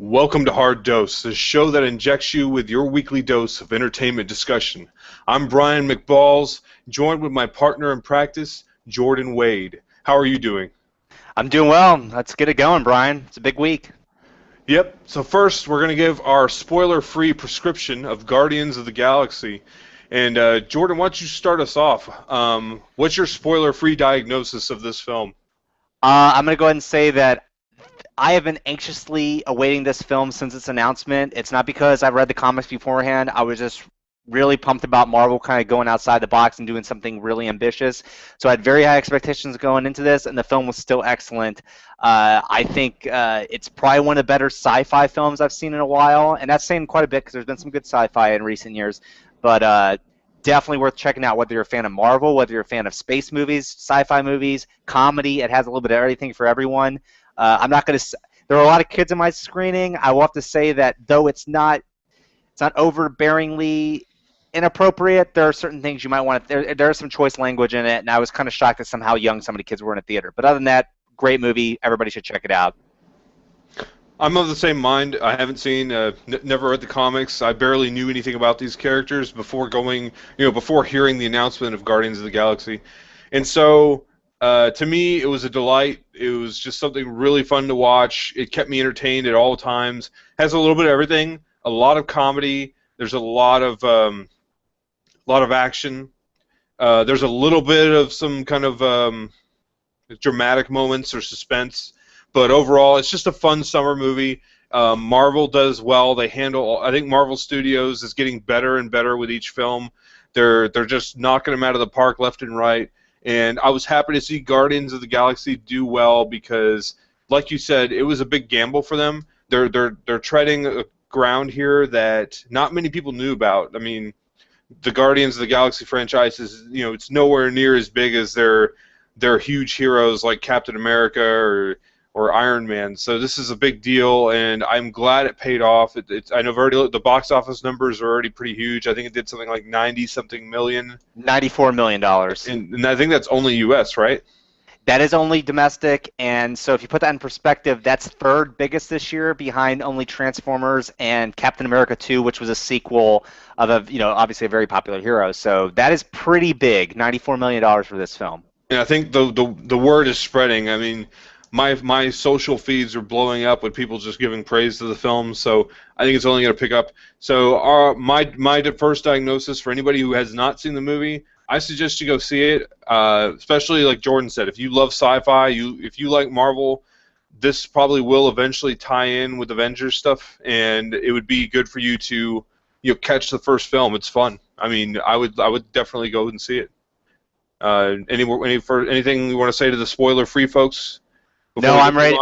Welcome to Hard Dose, the show that injects you with your weekly dose of entertainment discussion. I'm Brian McBalls, joined with my partner in practice, Jordan Wade. How are you doing? I'm doing well. Let's get it going, Brian. It's a big week. Yep, so first we're going to give our spoiler-free prescription of Guardians of the Galaxy. And Jordan, why don't you start us off? What's your spoiler-free diagnosis of this film? I'm going to go ahead and say that I have been anxiously awaiting this film since its announcement. It's not because I've read the comics beforehand. I was just really pumped about Marvel kind of going outside the box and doing something really ambitious. So I had very high expectations going into this, and the film was still excellent. I think it's probably one of the better sci-fi films I've seen in a while, and that's saying quite a bit because there's been some good sci-fi in recent years. But definitely worth checking out whether you're a fan of Marvel, whether you're a fan of space movies, sci-fi movies, comedy. It has a little bit of everything for everyone. I'm not going to. There are a lot of kids in my screening. I will have to say that though it's not overbearingly inappropriate. There are certain things you might want to. There is some choice language in it, and I was kind of shocked at somehow young some of the kids were in a theater. But other than that, great movie. Everybody should check it out. I'm of the same mind. I haven't seen, never read the comics. I barely knew anything about these characters before before hearing the announcement of Guardians of the Galaxy. And so, to me, it was a delight. It was just something really fun to watch. It kept me entertained at all times. Has a little bit of everything. A lot of comedy. There's a lot of action. There's a little bit of some kind of dramatic moments or suspense. But overall, it's just a fun summer movie. Marvel does well. They handle. I think Marvel Studios is getting better and better with each film. They're just knocking them out of the park left and right. And I was happy to see Guardians of the Galaxy do well because, like you said, it was a big gamble for them. They're treading a ground here that not many people knew about. I mean, the Guardians of the Galaxy franchise is, it's nowhere near as big as their huge heroes like Captain America or Iron Man. So this is a big deal, and I'm glad it paid off. I know the box office numbers are already pretty huge. I think it did something like 90-something million. $94 million. And I think that's only U.S., right? That is only domestic, and so if you put that in perspective, that's third biggest this year, behind only Transformers and Captain America 2, which was a sequel of obviously a very popular hero. So that is pretty big, $94 million for this film. And I think the word is spreading. I mean, my social feeds are blowing up with people just giving praise to the film, so I think it's only going to pick up. So my first diagnosis for anybody who has not seen the movie, I suggest you go see it, especially like Jordan said. If you love sci-fi, if you like Marvel, this probably will eventually tie in with Avengers stuff, and it would be good for you to catch the first film. It's fun. I mean, I would definitely go and see it. Anything you want to say to the spoiler-free folks? No, I'm ready.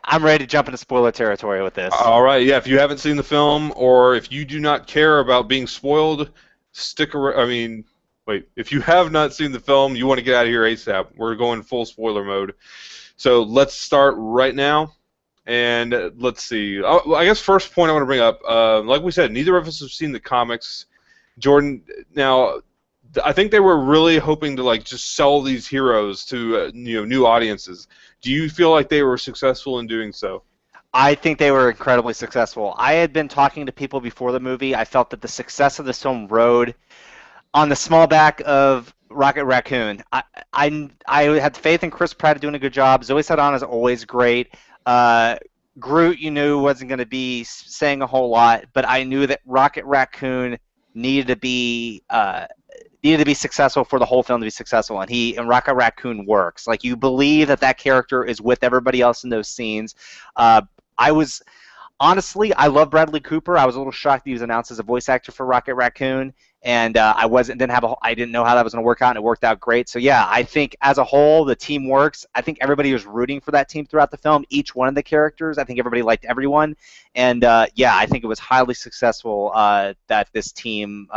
I'm ready to jump into spoiler territory with this. All right, yeah. If you haven't seen the film, or if you do not care about being spoiled, stick around. I mean, wait. If you have not seen the film, you want to get out of here ASAP. We're going full spoiler mode. So let's start right now, and let's see. I guess first point I want to bring up, like we said, neither of us have seen the comics. Jordan, now, I think they were really hoping to just sell these heroes to new audiences. Do you feel like they were successful in doing so? I think they were incredibly successful. I had been talking to people before the movie. I felt that the success of this film rode on the small back of Rocket Raccoon. I had faith in Chris Pratt doing a good job. Zoe Saldana is always great. Groot, wasn't going to be saying a whole lot, but I knew that Rocket Raccoon needed to be successful for the whole film to be successful, and Rocket Raccoon works. Like, you believe that character is with everybody else in those scenes. Honestly, I love Bradley Cooper. I was a little shocked that he was announced as a voice actor for Rocket Raccoon, and I didn't know how that was going to work out, and it worked out great. So yeah, I think as a whole the team works. I think everybody was rooting for that team throughout the film. Each one of the characters, I think everybody liked everyone, and yeah, I think it was highly successful that this team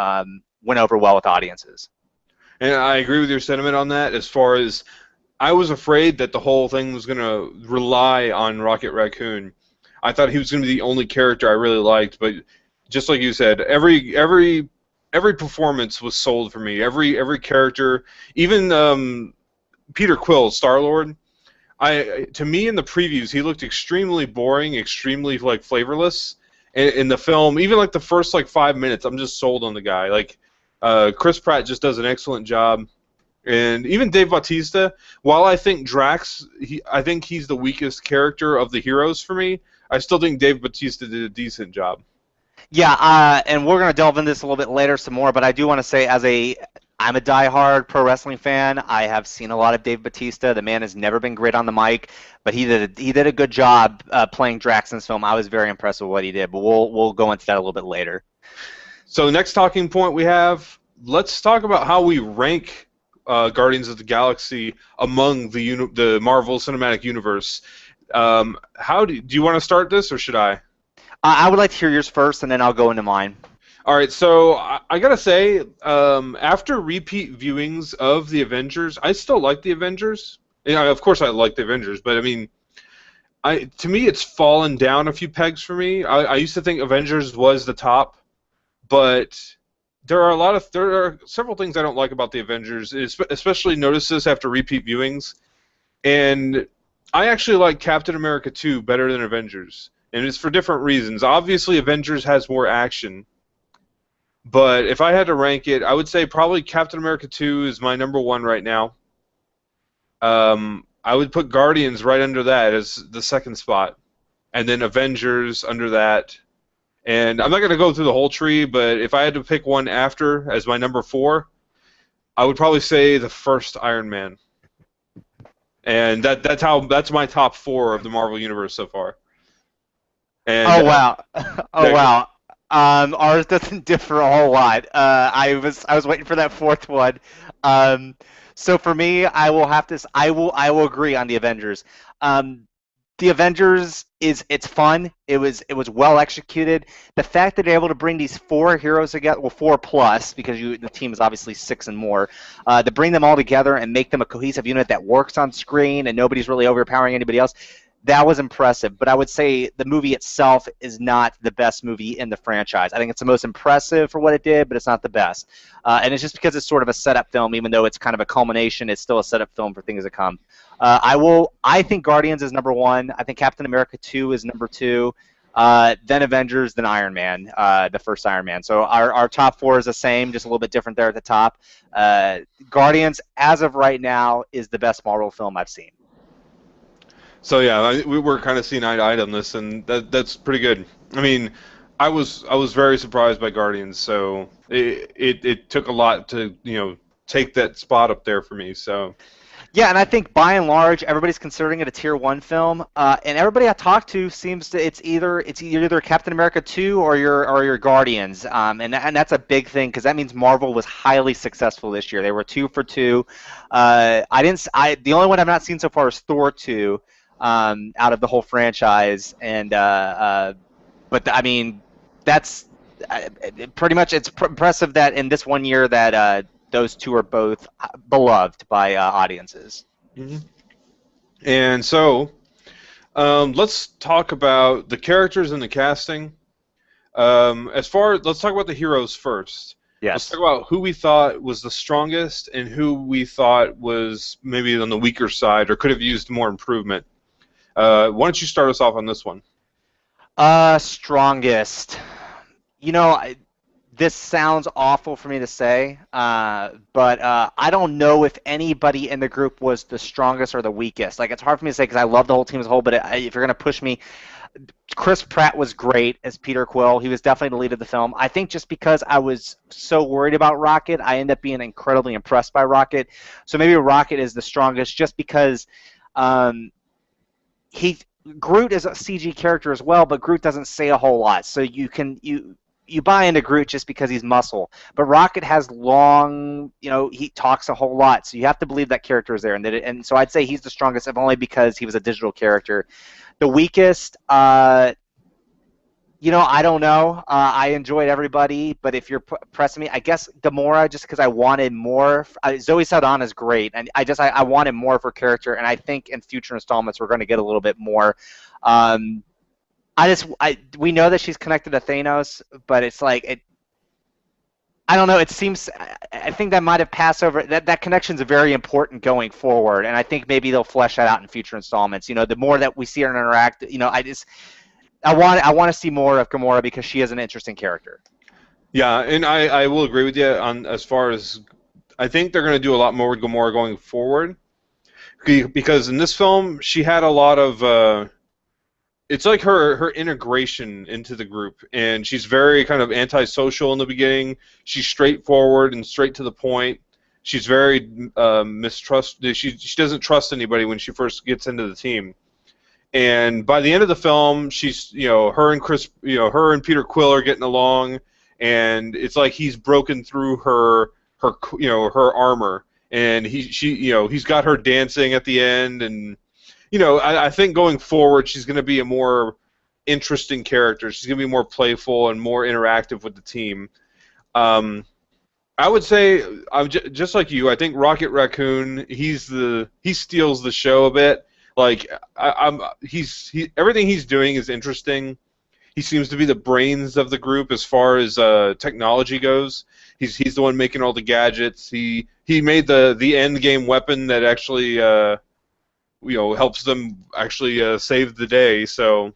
went over well with audiences. And I agree with your sentiment on that. As far as I was afraid that the whole thing was going to rely on Rocket Raccoon. I thought he was going to be the only character I really liked, but just like you said, every performance was sold for me. Every character, even Peter Quill, Star-Lord. To me in the previews he looked extremely boring, extremely like flavorless. In the film, even like the first like 5 minutes, I'm just sold on the guy. Like Chris Pratt just does an excellent job. And even Dave Bautista, while I think I think he's the weakest character of the heroes for me, I still think Dave Bautista did a decent job. Yeah, and we're gonna delve into this a little bit later some more, but I do want to say, I'm a diehard pro wrestling fan. I have seen a lot of Dave Bautista. The man has never been great on the mic, but he did a good job playing Drax in this film. I was very impressed with what he did, but we'll go into that a little bit later. So next talking point we have, let's talk about how we rank Guardians of the Galaxy among the Marvel Cinematic Universe. Do you want to start this, or should I? I would like to hear yours first, and then I'll go into mine. All right, so I gotta say, after repeat viewings of the Avengers, I still like the Avengers. Yeah, of course I like the Avengers, but I mean, to me it's fallen down a few pegs for me. I used to think Avengers was the top, but there are several things I don't like about the Avengers, especially notice this after repeat viewings, and I actually like Captain America 2 better than Avengers, and it's for different reasons. Obviously, Avengers has more action. But if I had to rank it, I would say probably Captain America 2 is my number one right now. I would put Guardians right under that as the second spot. And then Avengers under that. And I'm not going to go through the whole tree, but if I had to pick one after as my number 4, I would probably say the first Iron Man. And that's my top 4 of the Marvel Universe so far. And, oh, wow. Wow. Ours doesn't differ a whole lot. I was waiting for that fourth one. So for me, I will agree on the Avengers. The Avengers it's fun. It was well executed. The fact that they're able to bring these 4 heroes together, well 4 plus because the team is obviously 6 and more, to bring them all together and make them a cohesive unit that works on screen and nobody's really overpowering anybody else. That was impressive, but I would say the movie itself is not the best movie in the franchise. I think it's the most impressive for what it did, but it's not the best. And it's just because it's sort of a setup film, even though it's kind of a culmination, it's still a setup film for things to come. I think Guardians is number 1. I think Captain America 2 is number 2. Then Avengers, then Iron Man, the first Iron Man. So our top 4 is the same, just a little bit different there at the top. Guardians, as of right now, is the best Marvel film I've seen. So yeah, we were kind of seeing eye to eye on this, and that's pretty good. I mean, I was very surprised by Guardians, so it took a lot to take that spot up there for me. So yeah, and I think by and large everybody's considering it a tier 1 film, and everybody I talk to seems to it's either Captain America 2 or your Guardians, and that's a big thing because that means Marvel was highly successful this year. They were 2 for 2. The only one I've not seen so far is Thor 2. Out of the whole franchise, and but I mean, that's pretty much. It's impressive that in this one year that those 2 are both beloved by audiences. Mm-hmm. And so, let's talk about the characters and the casting. Let's talk about the heroes first. Yes. Let's talk about who we thought was the strongest and who we thought was maybe on the weaker side or could have used more improvement. Why don't you start us off on this one? Strongest. This sounds awful for me to say, but I don't know if anybody in the group was the strongest or the weakest. Like, it's hard for me to say because I love the whole team as a whole, but if you're going to push me, Chris Pratt was great as Peter Quill. He was definitely the lead of the film. I think just because I was so worried about Rocket, I ended up being incredibly impressed by Rocket. So maybe Rocket is the strongest just because Groot is a CG character as well, but Groot doesn't say a whole lot. So you buy into Groot just because he's muscle. But Rocket has long, he talks a whole lot. So you have to believe that character is there. And so I'd say he's the strongest, if only because he was a digital character. The weakest, I don't know. I enjoyed everybody, but if you're pressing me, I guess Gamora, just because I wanted more. Zoe Saldana is great, and I wanted more of her character, and I think in future installments we're going to get a little bit more. We know that she's connected to Thanos, but it's like I don't know. It seems I think that might have passed over. That connection's very important going forward, and I think maybe they'll flesh that out in future installments. You know, the more that we see her interact, you know, I want to see more of Gamora because she is an interesting character. Yeah, and I will agree with you on as far as I think they're going to do a lot more with Gamora going forward because in this film she had a lot of it's like her integration into the group, and she's very kind of antisocial in the beginning. She's straightforward and straight to the point. She's very mistrust. She doesn't trust anybody when she first gets into the team. And by the end of the film, she's her and her and Peter Quill are getting along, and it's like he's broken through her armor, and he's got her dancing at the end, and I think going forward she's going to be a more interesting character. She's going to be more playful and more interactive with the team. I would say I'm just like you. I think Rocket Raccoon he steals the show a bit. Like everything he's doing is interesting. He seems to be the brains of the group as far as technology goes. He's the one making all the gadgets. He made the end game weapon that actually helps them actually save the day. So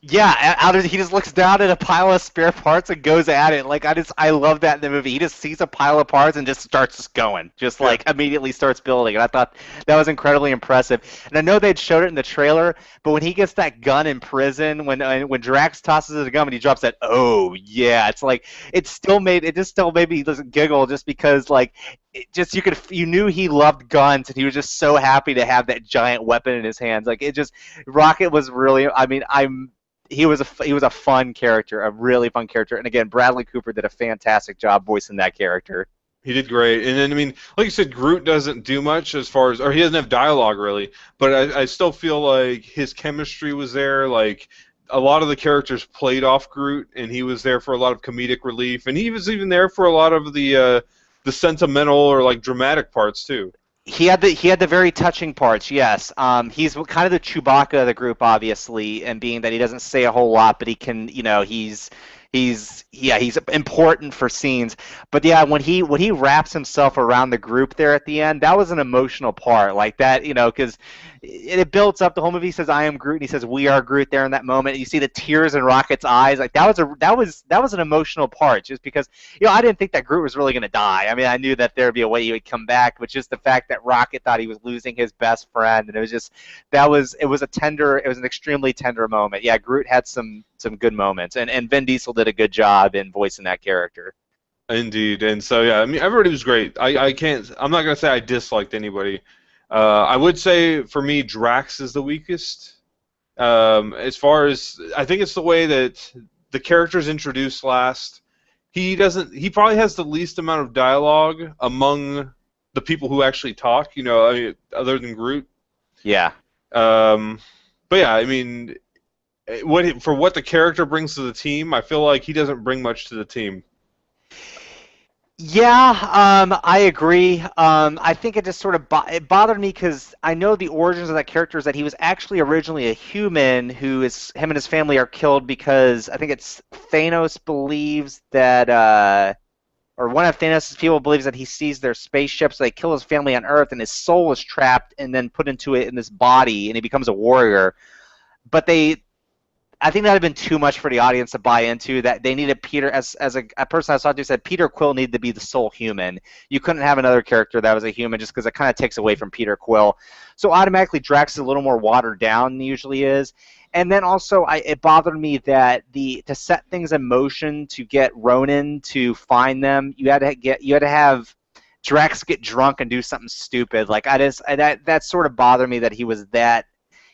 Yeah, he just looks down at a pile of spare parts and goes at it. Like I love that in the movie. He just sees a pile of parts and just starts going, just like immediately starts building. And I thought that was incredibly impressive. And I know they'd showed it in the trailer, but when he gets that gun in prison, when Drax tosses the gun and he drops that, oh yeah, it's like it just still made me just giggle just because like you knew he loved guns and he was just so happy to have that giant weapon in his hands. Like Rocket was really. I mean, he was a fun character, a really fun character, and again, Bradley Cooper did a fantastic job voicing that character. he did great. And then I mean, like you said, Groot doesn't do much as far as, or he doesn't have dialogue really. But I still feel like his chemistry was there. Like a lot of the characters played off Groot, and he was there for a lot of comedic relief, and he was even there for a lot of the sentimental or like dramatic parts too. He had the very touching parts, yes. He's kind of the Chewbacca of the group, obviously, and being that he doesn't say a whole lot, but he can, he's important for scenes. But yeah, when he wraps himself around the group there at the end, that was an emotional part, like that, because it builds up the whole movie. He says, "I am Groot," and he says, "We are Groot." There in that moment, you see the tears in Rocket's eyes. Like that was an emotional part, just because I didn't think that Groot was really going to die. I mean, I knew that there'd be a way he would come back, but just the fact that Rocket thought he was losing his best friend, and it was an extremely tender moment. Yeah, Groot had some good moments, and Vin Diesel did a good job in voicing that character. Indeed, and so yeah, I mean everybody was great. I'm not gonna say I disliked anybody. I would say for me, Drax is the weakest. As far as I think it's the way that the character's introduced last. He probably has the least amount of dialogue among the people who actually talk. I mean, other than Groot. Yeah. But yeah, I mean, for what the character brings to the team, I feel like he doesn't bring much to the team. Yeah, I agree. I think it just sort of it bothered me because I know the origins of that character is that he was actually originally a human him and his family are killed because I think it's Thanos believes that, or one of Thanos' people believes that he sees their spaceship, so they kill his family on Earth, and his soul is trapped and then put into it in this body, and he becomes a warrior. But I think that would have been too much for the audience to buy into. That they needed Peter, as a person I saw to said, Peter Quill needed to be the sole human. You couldn't have another character that was a human just because it kind of takes away from Peter Quill. So automatically Drax is a little more watered down than he usually is. And then also it bothered me that to set things in motion to get Ronan to find them, you had to have Drax get drunk and do something stupid. Like that sort of bothered me that he was that.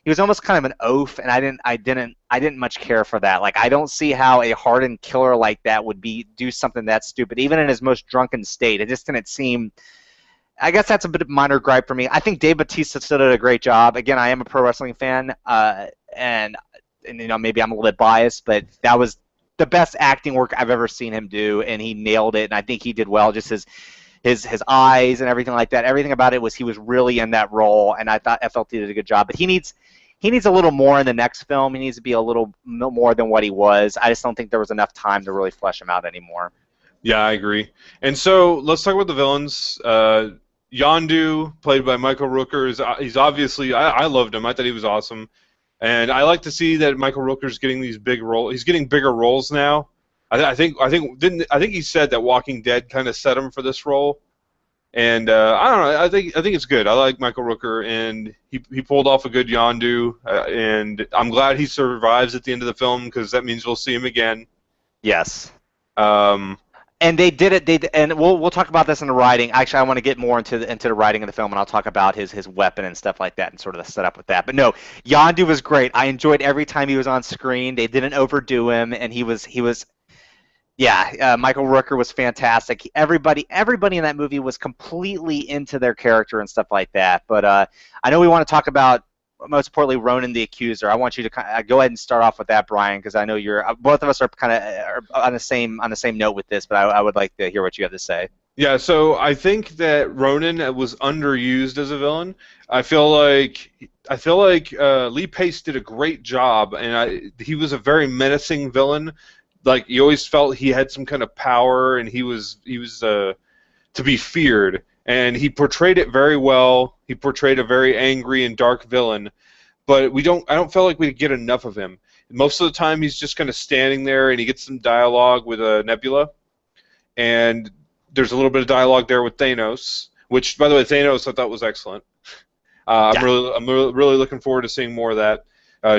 He was almost kind of an oaf, and I didn't much care for that. Like I don't see how a hardened killer like that would do something that stupid, even in his most drunken state. It just didn't seem. I guess that's a bit of a minor gripe for me. I think Dave Bautista still did a great job. Again, I am a pro wrestling fan, and maybe I'm a little bit biased, but that was the best acting work I've ever seen him do, and he nailed it. And I think he did well. Just his eyes and everything like that. Everything about it was he was really in that role, and I thought FLT did a good job. But he needs a little more in the next film. He needs to be a little more than what he was. I just don't think there was enough time to really flesh him out anymore. Yeah, I agree. And so let's talk about the villains. Yondu, played by Michael Rooker, he's obviously I loved him. I thought he was awesome, and I like to see that Michael Rooker's getting these big roles. He's getting bigger roles now. I think he said that Walking Dead kind of set him for this role, and I don't know. I think it's good. I like Michael Rooker, and he pulled off a good Yondu, and I'm glad he survives at the end of the film because that means we'll see him again. Yes. Um, And they did it. And we'll talk about this in the writing. Actually, I want to get more into the writing of the film, and I'll talk about his weapon and stuff like that, and sort of the setup with that. But no, Yondu was great. I enjoyed every time he was on screen. They didn't overdo him, and he was yeah. Michael Rooker was fantastic. Everybody in that movie was completely into their character and stuff like that. But I know we want to talk about, most importantly, Ronan the Accuser. I want you to go ahead and start off with that, Brian, because I know you're both of us are kind of on the same note with this. But I would like to hear what you have to say. Yeah, so I think that Ronan was underused as a villain. I feel like Lee Pace did a great job, and he was a very menacing villain. Like you always felt he had some kind of power, and he was to be feared, and he portrayed it very well. He portrayed a very angry and dark villain, but I don't feel like we get enough of him. Most of the time, he's just kind of standing there, and he gets some dialogue with Nebula, and there's a little bit of dialogue there with Thanos, which, by the way, Thanos I thought was excellent. I'm really looking forward to seeing more of that.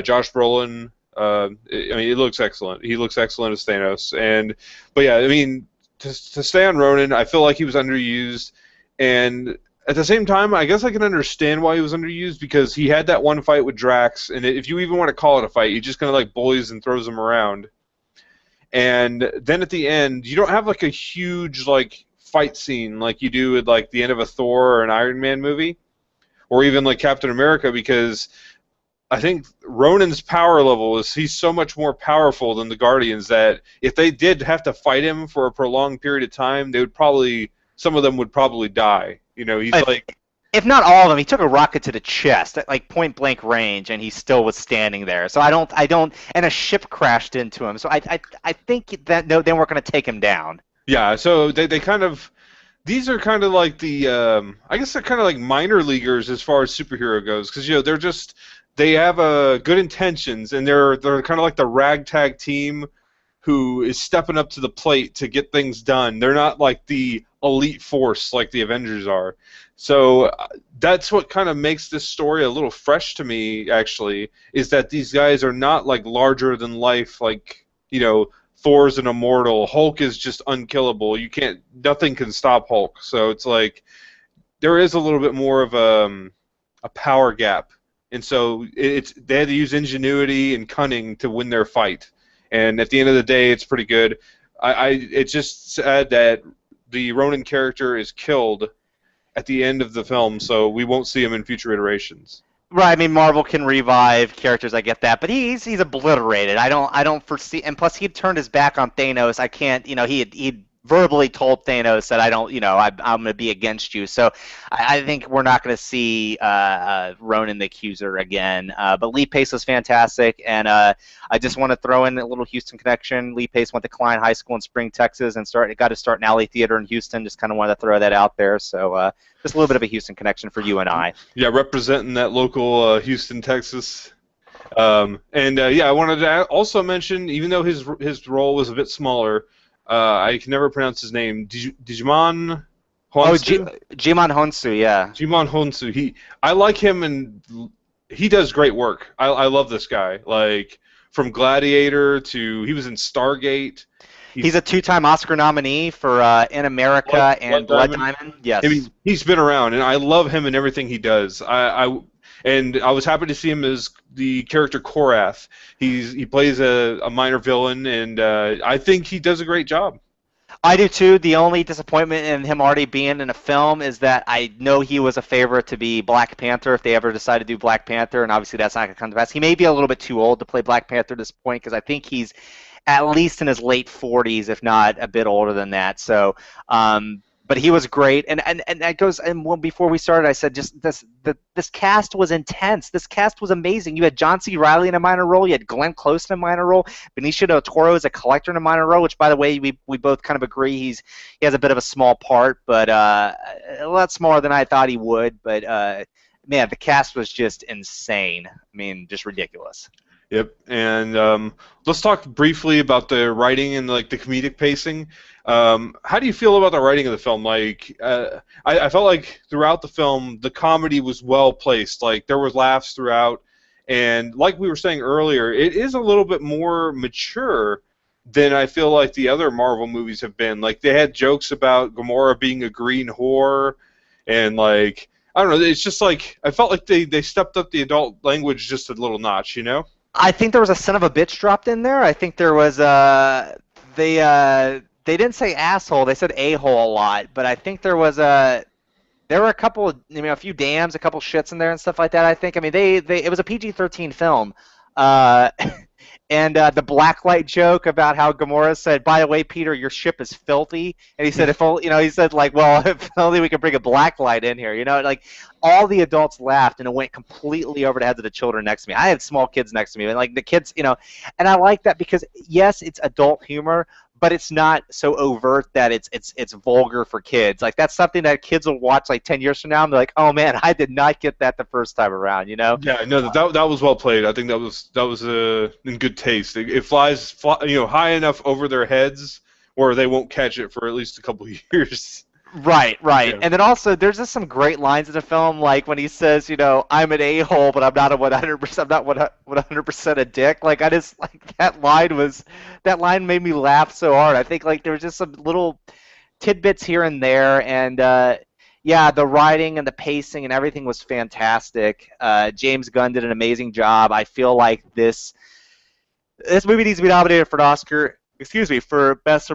Josh Brolin, I mean, he looks excellent. He looks excellent as Thanos, but yeah, I mean, to stay on Ronan, I feel like he was underused, and at the same time, I guess I can understand why he was underused because he had that one fight with Drax, and if you even want to call it a fight, he just kind of like bullies and throws him around. And then at the end, you don't have like a huge like fight scene like you do at like the end of a Thor or an Iron Man movie, or even like Captain America, because I think Ronan's power level is he's so much more powerful than the Guardians that if they did have to fight him for a prolonged period of time, some of them would probably die. You know, he's like, if not all of them, he took a rocket to the chest at like point blank range, and he still was standing there. So I don't, and a ship crashed into him. So I think that no, they weren't going to take him down. yeah. So they kind of, these are kind of like I guess they're kind of like minor leaguers as far as superhero goes, because they have good intentions, and they're kind of like the ragtag team who is stepping up to the plate to get things done. They're not like the elite force like the Avengers are. So that's what kind of makes this story a little fresh to me, actually, is that these guys are not like larger than life, like, Thor's an immortal, Hulk is just unkillable. Nothing can stop Hulk. So it's like there is a little bit more of a power gap. And so they had to use ingenuity and cunning to win their fight. And at the end of the day, it's pretty good. It's just sad that the Ronan character is killed at the end of the film, so we won't see him in future iterations. Right. I mean, Marvel can revive characters. I get that, but he's obliterated. I don't foresee. And plus, he turned his back on Thanos. I can't. He verbally told Thanos that I'm going to be against you. So I think we're not going to see Ronan the Accuser again. But Lee Pace was fantastic, and I just want to throw in a little Houston connection. Lee Pace went to Klein High School in Spring, Texas, and got to start an alley theater in Houston. Just kind of wanted to throw that out there. So just a little bit of a Houston connection for you and I. Yeah, representing that local Houston, Texas. I wanted to also mention, even though his role was a bit smaller, I can never pronounce his name. Djimon Hounsou? Djimon Hounsou, yeah. Djimon Hounsou. I like him, and he does great work. I love this guy. Like, from Gladiator to he was in Stargate. He's a two-time Oscar nominee for In America and Blood Diamond. Yes. I mean, he's been around, and I love him and everything he does. I was happy to see him as the character Korath. He plays a minor villain, and I think he does a great job. I do too. The only disappointment in him already being in a film is that I know he was a favorite to be Black Panther if they ever decide to do Black Panther, and obviously that's not going to come to pass. He may be a little bit too old to play Black Panther at this point because I think he's at least in his late 40s, if not a bit older than that. So, but he was great, and that goes. And before we started, I said just this cast was intense. This cast was amazing. You had John C. Reilly in a minor role. You had Glenn Close in a minor role. Benicio del Toro is a collector in a minor role, which, by the way, we both kind of agree he has a bit of a small part, but a lot smaller than I thought he would. But man, the cast was just insane. I mean, just ridiculous. Yep, and let's talk briefly about the writing and like the comedic pacing. How do you feel about the writing of the film? Like, I felt like throughout the film, the comedy was well placed. Like, there was laughs throughout, and like we were saying earlier, it is a little bit more mature than I feel like the other Marvel movies have been. Like, they had jokes about Gamora being a green whore, and like, I don't know. It's just like I felt like they stepped up the adult language just a little notch, you know? I think there was a son of a bitch dropped in there. I think there was they didn't say asshole. They said a-hole a lot, but I think there were a couple of, a few dams, a couple shits in there and stuff like that. I think. I mean, it was a PG-13 film. Uh, and the blacklight joke about how Gamora said, "By the way, Peter, your ship is filthy," and he said, "If only, he said like, well, if only we could bring a blacklight in here," like all the adults laughed, and it went completely over the heads of the children next to me. I had small kids next to me, and like the kids, and I like that because yes, it's adult humor, but it's not so overt that it's vulgar for kids. Like that's something that kids will watch like 10 years from now and they're like, "Oh man, I did not get that the first time around," Yeah, no, that was well played. I think that was in good taste. It flies high enough over their heads where they won't catch it for at least a couple of years. Right. Yeah. And then also, there's just some great lines in the film, like when he says, "I'm an a-hole, but I'm not a 100%. I'm not 100% a dick." Like I just like that line made me laugh so hard. I think like there was just some little tidbits here and there, and yeah, the writing and the pacing and everything was fantastic. James Gunn did an amazing job. I feel like this movie needs to be nominated for an Oscar. Excuse me, for best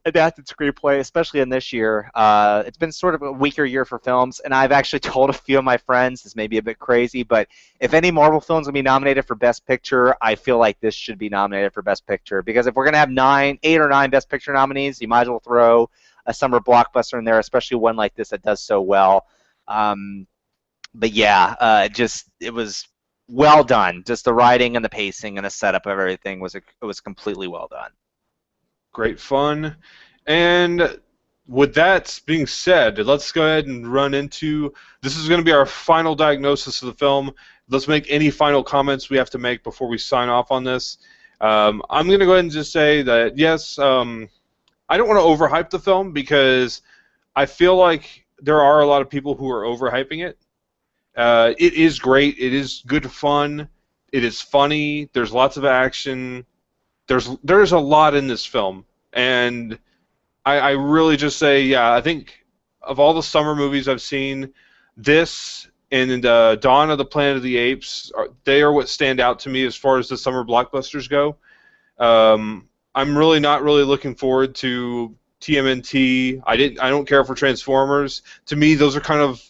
adapted screenplay, especially in this year. It's been sort of a weaker year for films, and I've actually told a few of my friends, this may be a bit crazy, but if any Marvel films will be nominated for Best Picture, I feel like this should be nominated for Best Picture, because if we're going to have 8 or 9 Best Picture nominees, you might as well throw a summer blockbuster in there, especially one like this that does so well. But yeah, it was well done. Just the writing and the pacing and the setup of everything was completely well done. Great fun. And with that being said, let's go ahead and run into, this is going to be our final diagnosis of the film. Let's make any final comments we have to make before we sign off on this. I'm going to go ahead and just say that, yes, I don't want to overhype the film because I feel like there are a lot of people who are overhyping it. It is great. It is good fun. It is funny. There's lots of action. There's a lot in this film, and I really just say, yeah, I think of all the summer movies I've seen, this and Dawn of the Planet of the Apes, they are what stand out to me as far as the summer blockbusters go. I'm really not really looking forward to TMNT. I don't care for Transformers. To me, those are kind of,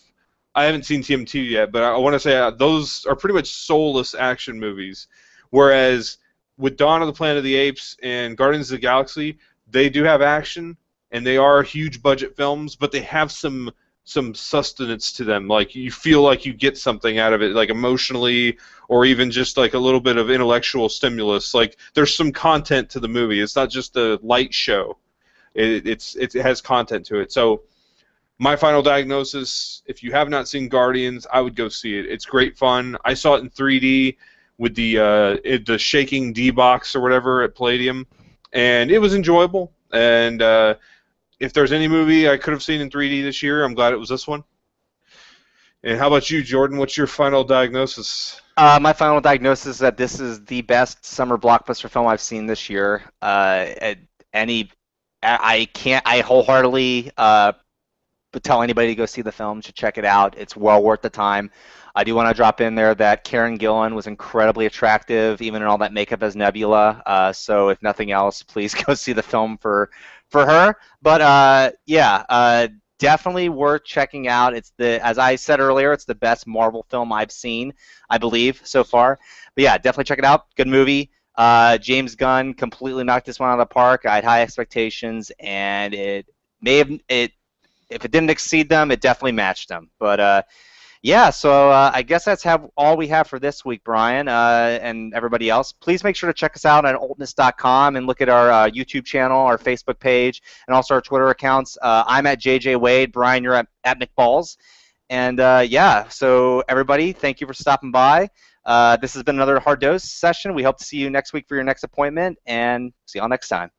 I haven't seen TMT yet, but I want to say those are pretty much soulless action movies. Whereas with Dawn of the Planet of the Apes and Guardians of the Galaxy, they do have action, and they are huge budget films, but they have some sustenance to them. Like you feel like you get something out of it, like emotionally, or even just like a little bit of intellectual stimulus. Like there's some content to the movie. It's not just a light show. It has content to it. So my final diagnosis, if you have not seen Guardians, I would go see it. It's great fun. I saw it in 3D with the shaking D-Box or whatever at Palladium, and it was enjoyable. And if there's any movie I could have seen in 3D this year, I'm glad it was this one. And how about you, Jordan? What's your final diagnosis? My final diagnosis is that this is the best summer blockbuster film I've seen this year. I wholeheartedly tell anybody to go see the film, to check it out. It's well worth the time. I do want to drop in there that Karen Gillan was incredibly attractive, even in all that makeup as Nebula. So if nothing else, please go see the film for her. But yeah, definitely worth checking out. As I said earlier, it's the best Marvel film I've seen, I believe, so far. But yeah, definitely check it out. Good movie. James Gunn completely knocked this one out of the park. I had high expectations, and it if it didn't exceed them, it definitely matched them. But yeah, so I guess that's all we have for this week, Brian, and everybody else. Please make sure to check us out at oldness.com and look at our YouTube channel, our Facebook page, and also our Twitter accounts. I'm at JJ Wade. Brian, you're at McBalls. And yeah, so everybody, thank you for stopping by. This has been another Hard Dose session. We hope to see you next week for your next appointment, and see y'all next time.